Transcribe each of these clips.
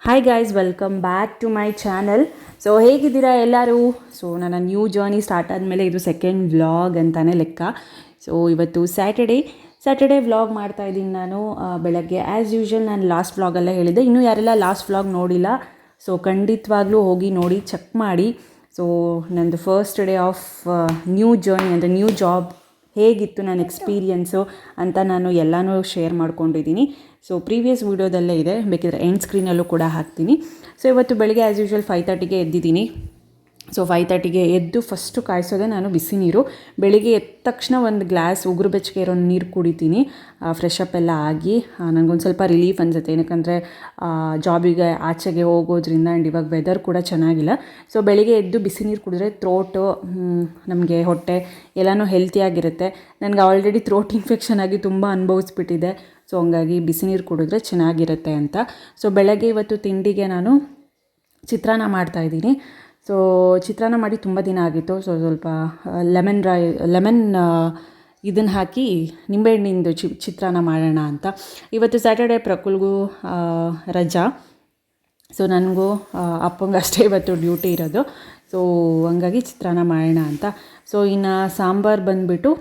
Hi guys, welcome back to my channel. So ಹೇಗಿದ್ದೀರಾ ಎಲ್ಲರೂ? So ನನ್ನ ನ್ಯೂ ಜರ್ನಿ ಸ್ಟಾರ್ಟ್ ಆದಮೇಲೆ ಇದು ಸೆಕೆಂಡ್ ವ್ಲಾಗ್ ಅಂತಲೇ ಲೆಕ್ಕ. ಸೊ ಇವತ್ತು ಸ್ಯಾಟರ್ಡೇ ವ್ಲಾಗ್ ಮಾಡ್ತಾಯಿದ್ದೀನಿ ನಾನು. ಬೆಳಗ್ಗೆ ಆ್ಯಸ್ ಯೂಶ್ವಲ್ ನಾನು ಲಾಸ್ಟ್ ವ್ಲಾಗಲ್ಲೇ ಹೇಳಿದ್ದೆ. ಇನ್ನೂ ಯಾರೆಲ್ಲ ಲಾಸ್ಟ್ ವ್ಲಾಗ್ ನೋಡಿಲ್ಲ, ಸೊ ಖಂಡಿತವಾಗ್ಲೂ ಹೋಗಿ ನೋಡಿ, ಚೆಕ್ ಮಾಡಿ. ಸೊ ನಂದು first day of new journey ಅಂದರೆ ನ್ಯೂ ಜಾಬ್ ಹೇಗಿತ್ತು ನನ್ನ ಎಕ್ಸ್ಪೀರಿಯನ್ಸು ಅಂತ ನಾನು ಎಲ್ಲನೂ ಶೇರ್ ಮಾಡ್ಕೊಂಡಿದ್ದೀನಿ. ಸೊ ಪ್ರೀವಿಯಸ್ ವೀಡಿಯೋದಲ್ಲೇ ಇದೆ, ಬೇಕಿದ್ರೆ ಎಂಡ್ ಸ್ಕ್ರೀನಲ್ಲೂ ಕೂಡ ಹಾಕ್ತೀನಿ. ಸೊ ಇವತ್ತು ಬೆಳಗ್ಗೆ ಆ್ಯಸ್ ಯೂಶ್ವಲ್ 5:30ಗೆ ಎದ್ದಿದ್ದೀನಿ. ಸೊ 5:30ಗೆ ಎದ್ದು ಫಸ್ಟು ಕಾಯಿಸೋದೆ ನಾನು ಬಿಸಿ ನೀರು. ಬೆಳಿಗ್ಗೆ ಎದ್ದ ತಕ್ಷಣ ಒಂದು ಗ್ಲಾಸ್ ಉಗುರು ಬೆಚ್ಚಗೆ ಇರೋ ನೀರು ಕುಡಿತೀನಿ. ಫ್ರೆಶ್ ಅಪ್ ಎಲ್ಲ ಆಗಿ ನನಗೊಂದು ಸ್ವಲ್ಪ ರಿಲೀಫ್ ಅನಿಸುತ್ತೆ. ಏನಕ್ಕಂದರೆ ಜಾಬಿಗೆ ಆಚೆಗೆ ಹೋಗೋದ್ರಿಂದ ಆ್ಯಂಡ್ ಇವಾಗ ವೆದರ್ ಕೂಡ ಚೆನ್ನಾಗಿಲ್ಲ. ಸೊ ಬೆಳಿಗ್ಗೆ ಎದ್ದು ಬಿಸಿ ನೀರು ಕುಡಿದ್ರೆ ಥ್ರೋಟು, ನಮಗೆ ಹೊಟ್ಟೆ ಎಲ್ಲನೂ ಹೆಲ್ತಿಯಾಗಿರುತ್ತೆ. ನನಗೆ ಆಲ್ರೆಡಿ ಥ್ರೋಟ್ ಇನ್ಫೆಕ್ಷನ್ ಆಗಿ ತುಂಬ ಅನುಭವಿಸ್ಬಿಟ್ಟಿದೆ. ಸೊ ಹಂಗಾಗಿ ಬಿಸಿ ನೀರು ಕುಡಿದ್ರೆ ಚೆನ್ನಾಗಿರುತ್ತೆ ಅಂತ. ಸೊ ಬೆಳಗ್ಗೆ ಇವತ್ತು ತಿಂಡಿಗೆ ನಾನು ಚಿತ್ರಾನ್ನ ಮಾಡ್ತಾಯಿದ್ದೀನಿ. ಸೊ ಚಿತ್ರಾನ್ನ ಮಾಡಿ ತುಂಬ ದಿನ ಆಗಿತ್ತು. ಸೊ ಸ್ವಲ್ಪ ಲೆಮನ್ ಇದನ್ನು ಹಾಕಿ ನಿಂಬೆಹಣ್ಣಿಂದು ಚಿತ್ರಾನ್ನ ಮಾಡೋಣ ಅಂತ. ಇವತ್ತು ಸ್ಯಾಟರ್ಡೇ ಪ್ರಕುಲ್ಗೂ ರಜಾ. ಸೊ ನನಗೂ ಅಪ್ಪಂಗೆ ಅಷ್ಟೇ ಇವತ್ತು ಡ್ಯೂಟಿ ಇರೋದು. ಸೊ ಹಂಗಾಗಿ ಚಿತ್ರಾನ್ನ ಮಾಡೋಣ ಅಂತ. ಸೊ ಇನ್ನು ಸಾಂಬಾರು ಬಂದುಬಿಟ್ಟು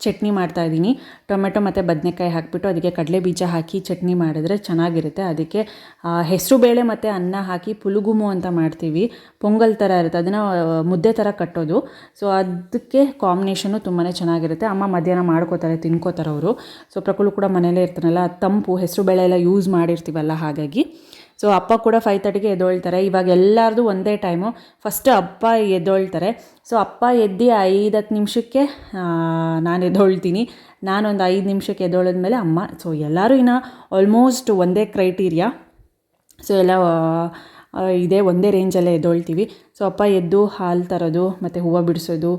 ಚಟ್ನಿ ಮಾಡ್ತಾಯಿದ್ದೀನಿ. ಟೊಮೆಟೊ ಮತ್ತು ಬದನೆಕಾಯಿ ಹಾಕಿಬಿಟ್ಟು ಅದಕ್ಕೆ ಕಡಲೆ ಬೀಜ ಹಾಕಿ ಚಟ್ನಿ ಮಾಡಿದ್ರೆ ಚೆನ್ನಾಗಿರುತ್ತೆ. ಅದಕ್ಕೆ ಹೆಸರು ಬೇಳೆ ಮತ್ತು ಅನ್ನ ಹಾಕಿ ಪುಲುಗುಮು ಅಂತ ಮಾಡ್ತೀವಿ. ಪೊಂಗಲ್ ಥರ ಇರುತ್ತೆ, ಅದನ್ನು ಮುದ್ದೆ ಥರ ಕಟ್ಟೋದು. ಸೊ ಅದಕ್ಕೆ ಕಾಂಬಿನೇಷನು ತುಂಬಾ ಚೆನ್ನಾಗಿರುತ್ತೆ. ಅಮ್ಮ ಮಧ್ಯಾಹ್ನ ಮಾಡ್ಕೋತಾರೆ, ತಿನ್ಕೋತಾರೆ ಅವರು. ಸೊ ಪ್ರಕುಲು ಕೂಡ ಮನೆಯಲ್ಲೇ ಇರ್ತಾನಲ್ಲ, ತಂಪು ಹೆಸರು ಬೇಳೆ ಎಲ್ಲ ಯೂಸ್ ಮಾಡಿರ್ತೀವಲ್ಲ, ಹಾಗಾಗಿ. ಸೊ ಅಪ್ಪ ಕೂಡ 5:30ಗೆ ಎದ್ದೊಳ್ತಾರೆ. ಇವಾಗ ಎಲ್ಲರದು ಒಂದೇ ಟೈಮು. ಫಸ್ಟ್ ಅಪ್ಪ ಎದ್ದೊಳ್ತಾರೆ. ಸೊ ಅಪ್ಪ ಎದ್ದು 5-10 ನಿಮಿಷಕ್ಕೆ ನಾನು ಎದ್ದೊಳ್ತೀನಿ. ನಾನೊಂದು 5 ನಿಮಿಷಕ್ಕೆ ಎದ್ದೊಳಿದ್ಮೇಲೆ ಅಮ್ಮ. ಸೊ ಎಲ್ಲರೂ ಇನ್ನು ಆಲ್ಮೋಸ್ಟ್ ಒಂದೇ ಕ್ರೈಟೀರಿಯಾ. ಸೊ ಎಲ್ಲ ಇದೇ ಒಂದೇ ರೇಂಜಲ್ಲೇ ಎದ್ದೊಳ್ತೀವಿ. ಸೊ ಅಪ್ಪ ಎದ್ದು ಹಾಲು ತರೋದು ಮತ್ತು ಹೂವು ಬಿಡಿಸೋದು,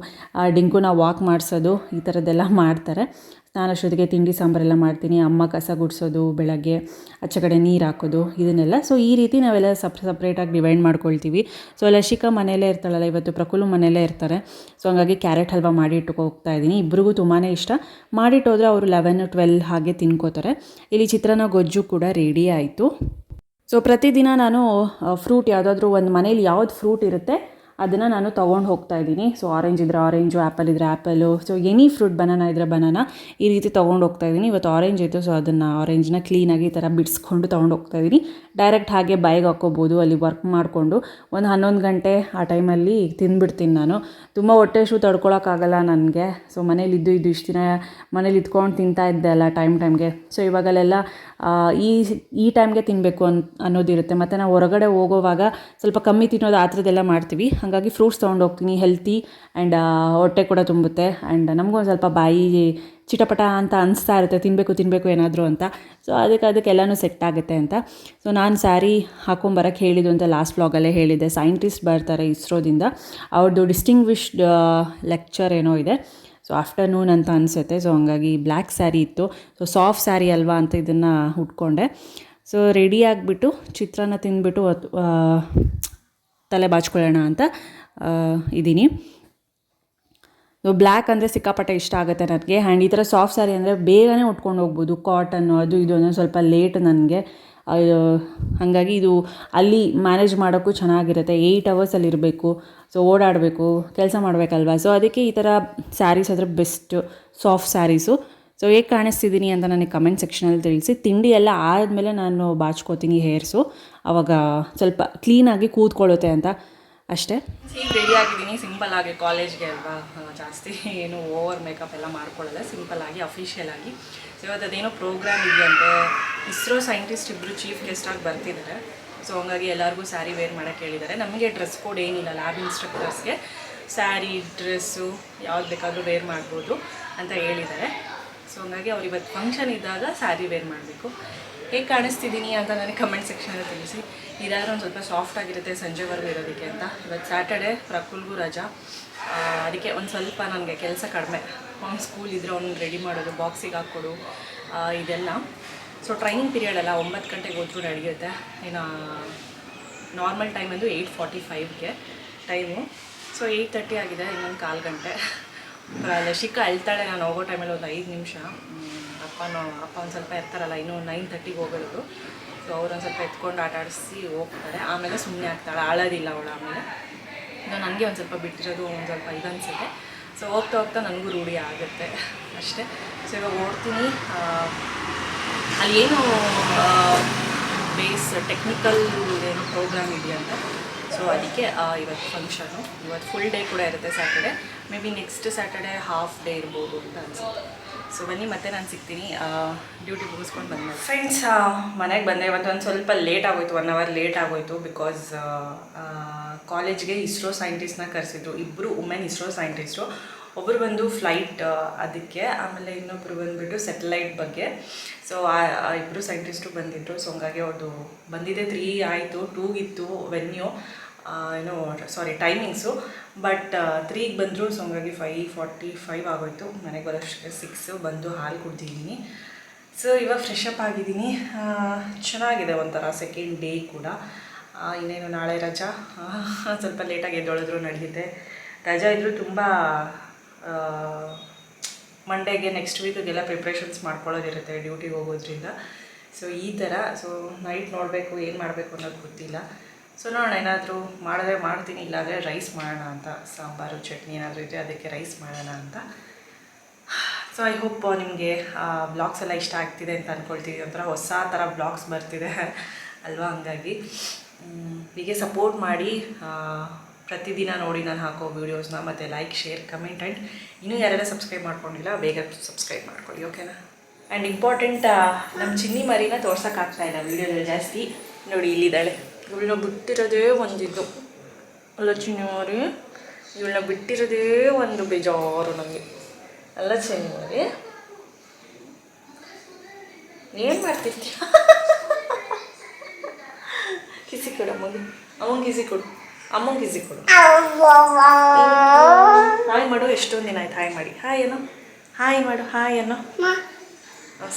ಡಿಂಕುನ ವಾಕ್ ಮಾಡಿಸೋದು, ಈ ಥರದ್ದೆಲ್ಲ ಮಾಡ್ತಾರೆ. ನಾನು ಅಷ್ಟೊತ್ತಿಗೆ ತಿಂಡಿ ಸಾಂಬಾರೆಲ್ಲ ಮಾಡ್ತೀನಿ. ಅಮ್ಮ ಕಸ ಗುಡಿಸೋದು, ಬೆಳಗ್ಗೆ ಆಚೆ ಕಡೆ ನೀರು ಹಾಕೋದು, ಇದನ್ನೆಲ್ಲ. ಸೊ ಈ ರೀತಿ ನಾವೆಲ್ಲ ಸಪ್ರೇಟಾಗಿ ಡಿವೈಡ್ ಮಾಡ್ಕೊಳ್ತೀವಿ. ಸೊ ಲಶಿಕಾ ಮನೆಯಲ್ಲೇ ಇರ್ತಾಳಲ್ಲ, ಇವತ್ತು ಪ್ರಕುಲು ಮನೆಯಲ್ಲೇ ಇರ್ತಾರೆ. ಸೊ ಹಂಗಾಗಿ ಕ್ಯಾರೆಟ್ ಹಲ್ವಾ ಮಾಡಿಟ್ಟು ಹೋಗ್ತಾ ಇದ್ದೀನಿ. ಇಬ್ಬರಿಗೂ ತುಂಬಾ ಇಷ್ಟ. ಮಾಡಿಟ್ಟೋದ್ರೆ ಅವರು 11-12 ಹಾಗೆ ತಿನ್ಕೋತಾರೆ. ಇಲ್ಲಿ ಚಿತ್ರಾನ್ನ ಗೊಜ್ಜು ಕೂಡ ರೆಡಿ ಆಯಿತು. ಸೊ ಪ್ರತಿದಿನ ನಾನು ಫ್ರೂಟ್ ಯಾವುದಾದ್ರೂ ಒಂದು ಮನೇಲಿ ಯಾವ್ದು ಫ್ರೂಟ್ ಇರುತ್ತೆ ಅದನ್ನು ನಾನು ತೊಗೊಂಡು ಹೋಗ್ತಾ ಇದ್ದೀನಿ. ಸೊ ಆರೆಂಜ್ ಇದ್ದರೆ ಆರೆಂಜು, ಆ್ಯಪಲ್ ಇದ್ದರೆ apple, so any fruit, banana ಇದ್ದರೆ ಬನಾನಾ, ಈ ರೀತಿ ತೊಗೊಂಡು ಹೋಗ್ತಾ ಇದ್ದೀನಿ. ಇವತ್ತು ಆರೆಂಜ್ ಇತ್ತು, ಸೊ ಅದನ್ನು ಆರೆಂಜ್ನ ಕ್ಲೀನಾಗಿ ಈ ಥರ ಬಿಡಿಸ್ಕೊಂಡು ತೊಗೊಂಡು ಹೋಗ್ತಾ ಇದ್ದೀನಿ. ಡೈರೆಕ್ಟ್ ಹಾಗೆ ಬಾಯಿಗೆ ಹಾಕ್ಕೋಬೋದು. ಅಲ್ಲಿ ವರ್ಕ್ ಮಾಡಿಕೊಂಡು ಒಂದು 11 ಗಂಟೆ ಆ ಟೈಮಲ್ಲಿ ತಿಂದುಬಿಡ್ತೀನಿ ನಾನು. ತುಂಬ ಹೊಟ್ಟೆ ಹಸಿವು ತಡ್ಕೊಳಕ್ಕಾಗಲ್ಲ ನನಗೆ. ಸೊ ಮನೇಲಿದ್ದು ಇಷ್ಟು ದಿನ ಮನೇಲಿ ಇದ್ಕೊಂಡು ತಿಂತಾ ಇದ್ದೆ ಅಲ್ಲ ಟೈಮ್ಗೆ. ಸೊ ಇವಾಗಲೆಲ್ಲ ಈ ಟೈಮ್ಗೆ ತಿನ್ನಬೇಕು ಅನ್ನೋದಿರುತ್ತೆ. ಮತ್ತು ನಾವು ಹೊರಗಡೆ ಹೋಗೋವಾಗ ಸ್ವಲ್ಪ ಕಮ್ಮಿ ತಿನ್ನೋದು, ಆ ಥರದ್ದೆಲ್ಲ ಮಾಡ್ತೀವಿ. ಹಾಗಾಗಿ ಫ್ರೂಟ್ಸ್ ತೊಗೊಂಡು ಹೋಗ್ತೀನಿ. ಹೆಲ್ತಿ ಆ್ಯಂಡ್ ಹೊಟ್ಟೆ ಕೂಡ ತುಂಬುತ್ತೆ. ಆ್ಯಂಡ್ ನಮಗೊಂದು ಸ್ವಲ್ಪ ಬಾಯಿ ಚಿಟಪಟ ಅಂತ ಅನಿಸ್ತಾ ಇರುತ್ತೆ, ತಿನ್ನಬೇಕು ಏನಾದರೂ ಅಂತ. ಸೊ ಅದಕ್ಕೆಲ್ಲನೂ ಸೆಟ್ ಆಗುತ್ತೆ ಅಂತ. ಸೊ ನಾನು ಸ್ಯಾರಿ ಹಾಕೊಂಬರಕ್ಕೆ ಹೇಳಿದ್ದು ಅಂತ ಲಾಸ್ಟ್ ವ್ಲಾಗಲ್ಲೇ ಹೇಳಿದ್ದೆ. ಸೈಂಟಿಸ್ಟ್ ಬರ್ತಾರೆ ಇಸ್ರೋದಿಂದ, ಅವ್ರದ್ದು ಡಿಸ್ಟಿಂಗ್ವಿಶ್ಡ್ ಲೆಕ್ಚರ್ ಏನೋ ಇದೆ. ಸೊ ಆಫ್ಟರ್ನೂನ್ ಅಂತ ಅನಿಸುತ್ತೆ. ಸೊ ಹಂಗಾಗಿ ಬ್ಲ್ಯಾಕ್ ಸ್ಯಾರಿ ಇತ್ತು. ಸೊ ಸಾಫ್ಟ್ ಸ್ಯಾರಿ ಅಲ್ವಾ ಅಂತ ಇದನ್ನು ಉಟ್ಕೊಂಡೆ. ಸೊ ರೆಡಿ ಆಗಿಬಿಟ್ಟು ಚಿತ್ರಾನ್ನ ತಿಂದ್ಬಿಟ್ಟು ತಲೆ ಬಾಚ್ಕೊಳ್ಳೋಣ ಅಂತ ಇದ್ದೀನಿ. ಬ್ಲ್ಯಾಕ್ ಅಂದರೆ ಸಿಕ್ಕಾಪಟ್ಟೆ ಇಷ್ಟ ಆಗುತ್ತೆ ನನಗೆ. ಆ್ಯಂಡ್ ಈ ಥರ ಸಾಫ್ಟ್ ಸ್ಯಾರಿ ಅಂದರೆ ಬೇಗನೆ ಉಟ್ಕೊಂಡು ಹೋಗ್ಬೋದು. ಕಾಟನ್ನು ಅದು ಇದು ಅಂದರೆ ಸ್ವಲ್ಪ ಲೇಟ್ ನನಗೆ. ಹಾಗಾಗಿ ಇದು ಅಲ್ಲಿ ಮ್ಯಾನೇಜ್ ಮಾಡೋಕ್ಕೂ ಚೆನ್ನಾಗಿರುತ್ತೆ. 8 ಅವರ್ಸಲ್ಲಿ ಇರಬೇಕು. ಸೊ ಓಡಾಡಬೇಕು, ಕೆಲಸ ಮಾಡಬೇಕಲ್ವ. ಸೊ ಅದಕ್ಕೆ ಈ ಥರ ಸ್ಯಾರೀಸ್ ಆದರೆ ಬೆಸ್ಟ್, ಸಾಫ್ಟ್ ಸ್ಯಾರೀಸು. ಸೊ ಹೇಗೆ ಕಾಣಿಸ್ತಿದ್ದೀನಿ ಅಂತ ನನಗೆ ಕಮೆಂಟ್ ಸೆಕ್ಷನಲ್ಲಿ ತಿಳಿಸಿ. ತಿಂಡಿ ಎಲ್ಲ ಆದಮೇಲೆ ನಾನು ಬಾಚ್ಕೋತೀನಿ ಹೇರ್ಸು, ಆವಾಗ ಸ್ವಲ್ಪ ಕ್ಲೀನಾಗಿ ಕೂತ್ಕೊಳ್ಳುತ್ತೆ ಅಂತ ಅಷ್ಟೇ. ಈಗ ರೆಡಿ ಆಗಿದ್ದೀನಿ ಸಿಂಪಲ್ಲಾಗಿ, ಕಾಲೇಜ್ಗೆ ಅಲ್ವಾ, ಜಾಸ್ತಿ ಏನು ಓವರ್ ಮೇಕಪ್ ಎಲ್ಲ ಮಾಡ್ಕೊಳ್ಳಲ್ಲ, ಸಿಂಪಲ್ಲಾಗಿ ಅಫಿಷಿಯಲಾಗಿ. ಸೊ ಇವತ್ತು ಅದೇನೋ ಪ್ರೋಗ್ರಾಮ್ ಇದೆಯಂತೆ. ಇಸ್ರೋ ಸೈಂಟಿಸ್ಟ್ ಇಬ್ಬರು ಚೀಫ್ ಗೆಸ್ಟಾಗಿ ಬರ್ತಿದ್ದಾರೆ. ಸೊ ಹಂಗಾಗಿ ಎಲ್ಲರಿಗೂ ಸ್ಯಾರಿ ವೇರ್ ಮಾಡೋಕ್ಕೆ ಹೇಳಿದ್ದಾರೆ. ನಮಗೆ ಡ್ರೆಸ್ ಕೋಡ್ ಏನಿಲ್ಲ, ಲ್ಯಾಬ್ ಇನ್ಸ್ಟ್ರಕ್ಟರ್ಸ್ಗೆ ಸ್ಯಾರಿ ಡ್ರೆಸ್ಸು ಯಾವ್ದು ಬೇಕಾದರೂ ವೇರ್ ಮಾಡ್ಬೋದು ಅಂತ ಹೇಳಿದ್ದಾರೆ. ಸೊ ಹಂಗಾಗಿ ಅವ್ರು ಇವತ್ತು ಫಂಕ್ಷನ್ ಇದ್ದಾಗ ಸ್ಯಾರಿ ವೇರ್ ಮಾಡಬೇಕು. ಹೇಗೆ ಕಾಣಿಸ್ತಿದ್ದೀನಿ ಅಂತ ನನಗೆ ಕಮೆಂಟ್ ಸೆಕ್ಷನಲ್ಲಿ ತಿಳಿಸಿ. ಇದಾದರೂ ಒಂದು ಸ್ವಲ್ಪ ಸಾಫ್ಟ್ ಆಗಿರುತ್ತೆ ಸಂಜೆವರೆಗೂ ಇರೋದಕ್ಕೆ ಅಂತ. ಇವತ್ತು ಸ್ಯಾಟರ್ಡೇ, ಪ್ರಕುಲ್ಗೂ ರಜಾ. ಅದಕ್ಕೆ ಒಂದು ಸ್ವಲ್ಪ ನನಗೆ ಕೆಲಸ ಕಡಿಮೆ. ಅವ್ನು ಸ್ಕೂಲ್ ಇದ್ದರೆ ಅವ್ನು ರೆಡಿ ಮಾಡೋದು, ಬಾಕ್ಸಿಗೆ ಹಾಕ್ಕೊಡು, ಇದೆಲ್ಲ. ಸೊ ಟ್ರೈನಿಂಗ್ ಪೀರಿಯಡ್ ಅಲ್ಲ, 9 ಗಂಟೆಗೆ ಹೋದ್ರೂ ನಡೆಯುತ್ತೆ. ಇನ್ನು ನಾರ್ಮಲ್ ಟೈಮ್ ಅಂದು 8:45ಗೆ ಟೈಮು. ಸೊ 8:30 ಆಗಿದೆ, ಇನ್ನೊಂದು 1/4 ಗಂಟೆ. ಲಶಿಕಾ ಅಳ್ತಾಳೆ ನಾನು ಹೋಗೋ ಟೈಮಲ್ಲಿ ಒಂದು 5 ನಿಮಿಷ. ಅಪ್ಪ ಒಂದು ಸ್ವಲ್ಪ ಇರ್ತಾರಲ್ಲ, ಇನ್ನೂ 9:30ಗೆ ಹೋಗೋದು. ಸೊ ಅವ್ರೊಂದು ಸ್ವಲ್ಪ ಎತ್ಕೊಂಡು ಆಟ ಆಡಿಸಿ ಹೋಗ್ತಾರೆ. ಆಮೇಲೆ ಸುಮ್ಮನೆ ಆಗ್ತಾಳೆ, ಆಳೋದಿಲ್ಲ ಅವಳು. ಆಮೇಲೆ ನನಗೆ ಒಂದು ಸ್ವಲ್ಪ ಬಿಟ್ಟಿರೋದು ಒಂದು ಸ್ವಲ್ಪ ಇದನ್ಸುತ್ತೆ. ಸೊ ಹೋಗ್ತಾ ಹೋಗ್ತಾ ನನಗೂ ರೂಢಿ ಆಗುತ್ತೆ ಅಷ್ಟೇ. ಸೊ ಇವಾಗ ಓಡ್ತೀನಿ. ಅಲ್ಲಿ ಏನು ಬೇಸ್ ಟೆಕ್ನಿಕಲ್ ಏನು ಪ್ರೋಗ್ರಾಮ್ ಇದೆಯಂತ. ಸೊ ಅದಕ್ಕೆ ಇವತ್ತು ಫಂಕ್ಷನು. ಇವತ್ತು ಫುಲ್ ಡೇ ಕೂಡ ಇರುತ್ತೆ Saturday. May be next Saturday half day ಇರ್ಬೋದು ಅಂತ ಅನಿಸುತ್ತೆ. ಸೊ ಬನ್ನಿ ಮತ್ತೆ ನಾನು ಸಿಗ್ತೀನಿ ಡ್ಯೂಟಿ ಮುಗಿಸ್ಕೊಂಡು ಬಂದ್ಮೇಲೆ. ಫ್ರೆಂಡ್ಸ್, ಮನೆಗೆ ಬಂದೆ. ಇವತ್ತು ಒಂದು ಸ್ವಲ್ಪ ಲೇಟ್ ಆಗೋಯ್ತು, 1 hour ಲೇಟ್ ಆಗೋಯ್ತು. ಬಿಕಾಸ್ ಕಾಲೇಜ್ಗೆ ಇಸ್ರೋ ಸೈಂಟಿಸ್ಟ್ನ ಕರೆಸಿದ್ರು. ಇಬ್ಬರು ವುಮೆನ್ ಇಸ್ರೋ ಸೈಂಟಿಸ್ಟು. ಒಬ್ಬರು ಬಂದು ಫ್ಲೈಟ್ ಅದಕ್ಕೆ, ಆಮೇಲೆ ಇನ್ನೊಬ್ಬರು ಬಂದುಬಿಟ್ಟು ಸ್ಯಾಟಲೈಟ್ ಬಗ್ಗೆ. ಸೊ ಇಬ್ಬರು ಸೈಂಟಿಸ್ಟು ಬಂದಿದ್ದರು. ಸೊ ಹಂಗಾಗಿ ಅವ್ರದ್ದು ಬಂದಿದ್ದೆ 3 ಆಯಿತು. 2 ವೆನ್ಯೂ ಟೈಮಿಂಗ್ಸು. ಬಟ್ 3ಗೆ ಬಂದರು. ಸೊ ಹಂಗಾಗಿ 5:45 ಆಗೋಯ್ತು. ಮನೆಗೆ ಬರೋಷ್ಟಕ್ಕೆ 6 ಬಂದು ಹಾಲು ಕುಡ್ದಿದ್ದೀನಿ. ಸೊ ಇವಾಗ ಫ್ರೆಶ್ ಅಪ್ ಆಗಿದ್ದೀನಿ. ಚೆನ್ನಾಗಿದೆ ಒಂಥರ ಸೆಕೆಂಡ್ ಡೇ ಕೂಡ. ಇನ್ನೇನು ನಾಳೆ ರಜಾ. ಸ್ವಲ್ಪ ಲೇಟಾಗಿ ಎದ್ದೊಳಿದ್ರು ನಡೆಯುತ್ತೆ. ರಜಾ ಇದ್ದರೂ ತುಂಬ ಮಂಡೇಗೆ ನೆಕ್ಸ್ಟ್ ವೀಕಿಗೆಲ್ಲ ಪ್ರಿಪ್ರೇಷನ್ಸ್ ಮಾಡ್ಕೊಳ್ಳೋದಿರುತ್ತೆ ಡ್ಯೂಟಿಗೆ ಹೋಗೋದ್ರಿಂದ. ಸೊ ಈ ಥರ. ಸೊ ನೈಟ್ ನೋಡಬೇಕು ಏನು ಮಾಡಬೇಕು ಅನ್ನೋದು ಗೊತ್ತಿಲ್ಲ. ಸೊ ನೋಡೋಣ, ಏನಾದರೂ ಮಾಡಿದ್ರೆ ಮಾಡ್ತೀನಿ, ಇಲ್ಲಾಂದರೆ ರೈಸ್ ಮಾಡೋಣ ಅಂತ. ಸಾಂಬಾರು ಚಟ್ನಿ ಏನಾದರೂ ಇದ್ದರೆ ಅದಕ್ಕೆ ರೈಸ್ ಮಾಡೋಣ ಅಂತ. ಸೊ ಐ ಹೋಪ್ ನಿಮಗೆ ಬ್ಲಾಗ್ಸ್ ಎಲ್ಲ ಇಷ್ಟ ಆಗ್ತಿದೆ ಅಂತ ಅಂದ್ಕೊಳ್ತೀವಿ. ಒಂಥರ ಹೊಸ ಥರ ಬ್ಲಾಗ್ಸ್ ಬರ್ತಿದೆ ಅಲ್ವಾ. ಹಂಗಾಗಿ ಹೀಗೆ ಸಪೋರ್ಟ್ ಮಾಡಿ. ಪ್ರತಿದಿನ ನೋಡಿ ನಾನು ಹಾಕೋ ವೀಡಿಯೋಸ್ನ. ಮತ್ತು ಲೈಕ್, ಶೇರ್, ಕಮೆಂಟ್ ಆ್ಯಂಡ್ ಇನ್ನೂ ಯಾರೆಲ್ಲ ಸಬ್ಸ್ಕ್ರೈಬ್ ಮಾಡ್ಕೊಂಡಿಲ್ಲ ಬೇಗ ಸಬ್ಸ್ಕ್ರೈಬ್ ಮಾಡ್ಕೊಳ್ಳಿ, ಓಕೆನಾ. ಆ್ಯಂಡ್ ಇಂಪಾರ್ಟೆಂಟ್, ನಮ್ಮ ಚಿನ್ನಿ ಮರಿನ ತೋರ್ಸೋಕ್ಕಾಗ್ತಾಯಿಲ್ಲ ವೀಡಿಯೋದಲ್ಲಿ ಜಾಸ್ತಿ. ನೋಡಿ ಇಲ್ಲಿದ್ದಾಳೆ. ಇವಳನ್ನ ಬಿಟ್ಟಿರೋದೇ ಒಂದಿದ್ದು ಅಲ್ಲ ಚಿನ್ನಿ ಮರಿ. ಇವಳನ್ನ ಬಿಟ್ಟಿರೋದೇ ಒಂದು ಬೇಜಾರು ನಮಗೆ ಅಲ್ಲ ಚಿನ್ನಿ ಮರಿ. ಏನು ಮಾಡ್ತಿರ್ತೀಯ? ಕಿಸಿ ಕೊಡು ಅಮ್ಮಗೆ. ಅಮ್ಮಂಗೆ ಕಿಸಿ ಕೊಡು. ಅಮ್ಮಂಗೆ ಕಿಸಿ ಕೊಡು. ಹಾಯ್ ಮಾಡು. ಎಷ್ಟೊಂದು ದಿನ ಆಯ್ತು ಹಾಯ್ ಮಾಡಿ. ಹಾಯ್ ಏನೋ. ಹಾಯ್ ಮಾಡು. ಹಾಯ್ ಅನ್ನೋ.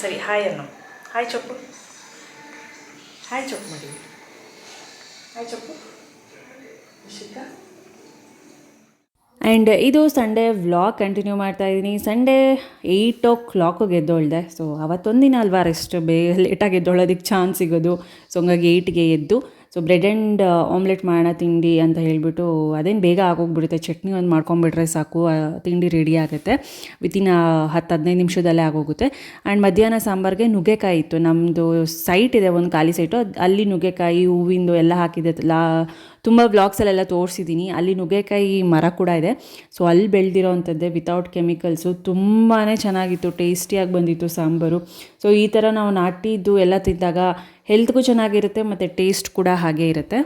ಸರಿ ಹಾಯ್ ಅನ್ನೋ. ಹಾಯ್ ಚೊಪ್ಪು. ಹಾಯ್ ಚೊಪ್ಪು ಮಾಡಿ. ಹಾಯ್ ಚೊಪ್ಪು. ಇಶಿತಾ. ಆ್ಯಂಡ್ ಇದು ಸಂಡೇ ವ್ಲಾಗ್ ಕಂಟಿನ್ಯೂ ಮಾಡ್ತಾಯಿದ್ದೀನಿ. Sunday 8 o'clock ಎದ್ದೊಳ್ದೆ. ಸೊ ಅವತ್ತೊಂದಿನ ಅಲ್ವಾ ರೆಸ್ಟ್, ಲೇಟಾಗಿ ಎದ್ದೊಳೋದಕ್ಕೆ ಚಾನ್ಸ್ ಸಿಗೋದು. ಸೊ ಹಂಗಾಗಿ 8ಗೆ ಎದ್ದು ಸೊ ಬ್ರೆಡ್ ಆ್ಯಂಡ್ ಆಮ್ಲೆಟ್ ಮಾಡೋಣ ತಿಂಡಿ ಅಂತ ಹೇಳಿಬಿಟ್ಟು, ಅದೇನು ಬೇಗ ಆಗೋಗ್ಬಿಡುತ್ತೆ. ಚಟ್ನಿ ಒಂದು ಮಾಡ್ಕೊಂಬಿಟ್ರೆ ಸಾಕು, ತಿಂಡಿ ರೆಡಿ ಆಗುತ್ತೆ. ವಿತಿನ್ 10-15 ನಿಮಿಷದಲ್ಲೇ ಆಗೋಗುತ್ತೆ. ಆ್ಯಂಡ್ ಮಧ್ಯಾಹ್ನ ಸಾಂಬಾರಿಗೆ ನುಗ್ಗೆಕಾಯಿ ಇತ್ತು. ನಮ್ಮದು ಸೈಟ್ ಇದೆ, ಒಂದು ಖಾಲಿ ಸೈಟು. ಅಲ್ಲಿ ನುಗ್ಗೆಕಾಯಿ ಹೂವಿಂದು ಎಲ್ಲ ಹಾಕಿದೆ. ತುಂಬ ವ್ಲಾಗ್ಸಲ್ಲೆಲ್ಲ ತೋರಿಸಿದ್ದೀನಿ. ಅಲ್ಲಿ ನುಗ್ಗೆಕಾಯಿ ಮರ ಕೂಡ ಇದೆ. ಸೊ ಅಲ್ಲಿ ಬೆಳೆದಿರೋ ಅಂಥದ್ದೇ, ವಿತೌಟ್ ಕೆಮಿಕಲ್ಸು. ತುಂಬಾ ಚೆನ್ನಾಗಿತ್ತು, ಟೇಸ್ಟಿಯಾಗಿ ಬಂದಿತ್ತು ಸಾಂಬಾರು. ಸೊ ಈ ಥರ ನಾವು ನಾಟಿದ್ದು ಎಲ್ಲ ತಿಂದಾಗ ಹೆಲ್ತ್ಗೂ ಚೆನ್ನಾಗಿರುತ್ತೆ ಮತ್ತು ಟೇಸ್ಟ್ ಕೂಡ ಹಾಗೇ ಇರುತ್ತೆ.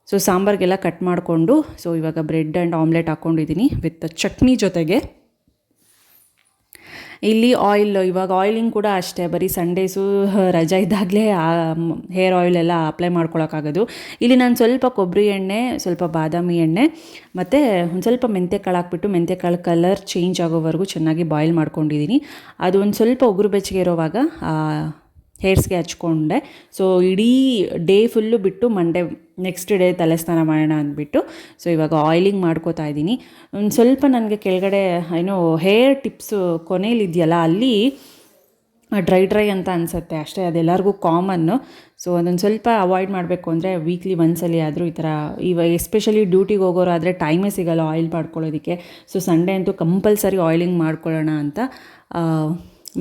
ಸೊ ಸಾಂಬಾರಿಗೆಲ್ಲ ಕಟ್ ಮಾಡಿಕೊಂಡು, ಸೊ ಇವಾಗ ಬ್ರೆಡ್ ಆ್ಯಂಡ್ ಆಮ್ಲೆಟ್ ಹಾಕ್ಕೊಂಡಿದ್ದೀನಿ ವಿತ್ ಚಟ್ನಿ ಜೊತೆಗೆ. ಇಲ್ಲಿ ಆಯಿಲ್, ಇವಾಗ ಆಯಿಲಿಂಗ್ ಕೂಡ ಅಷ್ಟೇ, ಬರೀ ಸಂಡೇಸು ರಜಾ ಇದ್ದಾಗಲೇ ಹೇರ್ ಆಯಿಲ್ ಎಲ್ಲ ಅಪ್ಲೈ ಮಾಡ್ಕೊಳಕ್ಕಾಗೋದು. ಇಲ್ಲಿ ನಾನು ಸ್ವಲ್ಪ ಕೊಬ್ಬರಿ ಎಣ್ಣೆ, ಸ್ವಲ್ಪ ಬಾದಾಮಿ ಎಣ್ಣೆ ಮತ್ತು ಒಂದು ಸ್ವಲ್ಪ ಮೆಂತ್ಯಕಾಳು ಹಾಕ್ಬಿಟ್ಟು, ಮೆಂತ್ಯಕಾಳು ಕಲರ್ ಚೇಂಜ್ ಆಗೋವರೆಗೂ ಚೆನ್ನಾಗಿ ಬಾಯ್ಲ್ ಮಾಡ್ಕೊಂಡಿದ್ದೀನಿ. ಅದು ಒಂದು ಸ್ವಲ್ಪ ಉಗುರು ಬೆಚ್ಚಗೆ ಇರೋವಾಗ ಹೇರ್ಸ್ಗೆ ಹಚ್ಕೊಂಡೆ. ಸೊ ಇಡೀ ಡೇ ಫುಲ್ಲು ಬಿಟ್ಟು ಮಂಡೇ ನೆಕ್ಸ್ಟ್ ಡೇ ತಲೆ ಸ್ನಾನ ಮಾಡೋಣ ಅಂದ್ಬಿಟ್ಟು ಸೊ ಇವಾಗ ಆಯಿಲಿಂಗ್ ಮಾಡ್ಕೋತಾ ಇದ್ದೀನಿ. ಒಂದು ಸ್ವಲ್ಪ ನನಗೆ ಕೆಳಗಡೆ ಏನೋ ಹೇರ್ ಟಿಪ್ಸು ಕೊನೆಯಲ್ಲಿದೆಯಲ್ಲ, ಅಲ್ಲಿ ಡ್ರೈ ಅಂತ ಅನಿಸುತ್ತೆ ಅಷ್ಟೇ. ಅದೆಲ್ಲರಿಗೂ ಕಾಮನ್ನು. ಸೊ ಅದೊಂದು ಸ್ವಲ್ಪ ಅವಾಯ್ಡ್ ಮಾಡಬೇಕು ಅಂದರೆ ವೀಕ್ಲಿ ಒಂದ್ಸಲಿ ಆದರೂ ಈ ಥರ, ಇವಾಗ ಎಸ್ಪೆಷಲಿ ಡ್ಯೂಟಿಗೆ ಹೋಗೋರು ಆದರೆ ಟೈಮೇ ಸಿಗೋಲ್ಲ ಆಯಿಲ್ ಮಾಡ್ಕೊಳ್ಳೋದಕ್ಕೆ. ಸೊ ಸಂಡೇ ಅಂತೂ ಕಂಪಲ್ಸರಿ ಆಯಿಲಿಂಗ್ ಮಾಡ್ಕೊಳ್ಳೋಣ ಅಂತ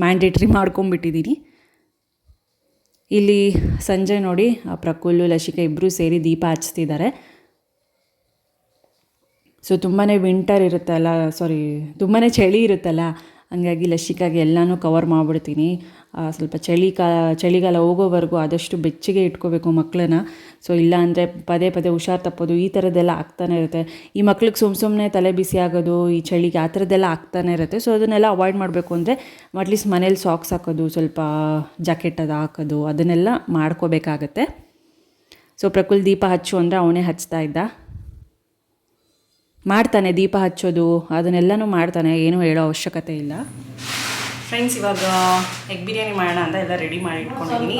ಮ್ಯಾಂಡೇಟ್ರಿ ಮಾಡ್ಕೊಂಬಿಟ್ಟಿದ್ದೀನಿ. ಇಲ್ಲಿ ಸಂಜೆ ನೋಡಿ ಪ್ರಕುಲ್ಲು, ಲಶಿಕಾ ಇಬ್ಬರೂ ಸೇರಿ ದೀಪ ಹಚ್ತಿದ್ದಾರೆ. ಸೊ ತುಂಬಾ ವಿಂಟರ್ ಇರುತ್ತಲ್ಲ, ತುಂಬಾ ಚಳಿ ಇರುತ್ತಲ್ಲ, ಹಂಗಾಗಿ ಲಶಿಕಾಗೆ ಎಲ್ಲನೂ ಕವರ್ ಮಾಡಿಬಿಡ್ತೀನಿ. ಸ್ವಲ್ಪ ಚಳಿಗಾಲ ಹೋಗೋವರೆಗೂ ಆದಷ್ಟು ಬೆಚ್ಚಗೆ ಇಟ್ಕೋಬೇಕು ಮಕ್ಕಳನ್ನ. ಸೊ ಇಲ್ಲ ಅಂದರೆ ಪದೇ ಪದೇ ಹುಷಾರು ತಪ್ಪೋದು, ಈ ಥರದ್ದೆಲ್ಲ ಆಗ್ತಾನೆ ಇರುತ್ತೆ. ಈ ಮಕ್ಳಿಗೆ ಸುಮ್ಮನೆ ತಲೆ ಬಿಸಿ ಆಗೋದು ಈ ಚಳಿಗೆ, ಆ ಥರದ್ದೆಲ್ಲ ಆಗ್ತಾನೆ ಇರುತ್ತೆ. ಸೊ ಅದನ್ನೆಲ್ಲ ಅವಾಯ್ಡ್ ಮಾಡಬೇಕು ಅಂದರೆ ಅಟ್ಲೀಸ್ಟ್ ಮನೇಲಿ ಸಾಕ್ಸ್ ಹಾಕೋದು, ಸ್ವಲ್ಪ ಜಾಕೆಟ್ ಅದು ಹಾಕೋದು, ಅದನ್ನೆಲ್ಲ ಮಾಡ್ಕೋಬೇಕಾಗತ್ತೆ. ಸೊ ಪ್ರಕುಲ್ ದೀಪ ಹಚ್ಚು ಅಂದರೆ ಅವನೇ ಹಚ್ತಾ ಇದ್ದ. ಮಾಡ್ತಾನೆ ದೀಪ ಹಚ್ಚೋದು, ಅದನ್ನೆಲ್ಲನೂ ಮಾಡ್ತಾನೆ, ಏನೂ ಹೇಳೋ ಅವಶ್ಯಕತೆ ಇಲ್ಲ. ಫ್ರೆಂಡ್ಸ್, ಇವಾಗ ಎಗ್ ಬಿರಿಯಾನಿ ಮಾಡೋಣ ಅಂತ ಎಲ್ಲ ರೆಡಿ ಮಾಡಿ ಇಟ್ಕೊಂಡಿದ್ದೀನಿ.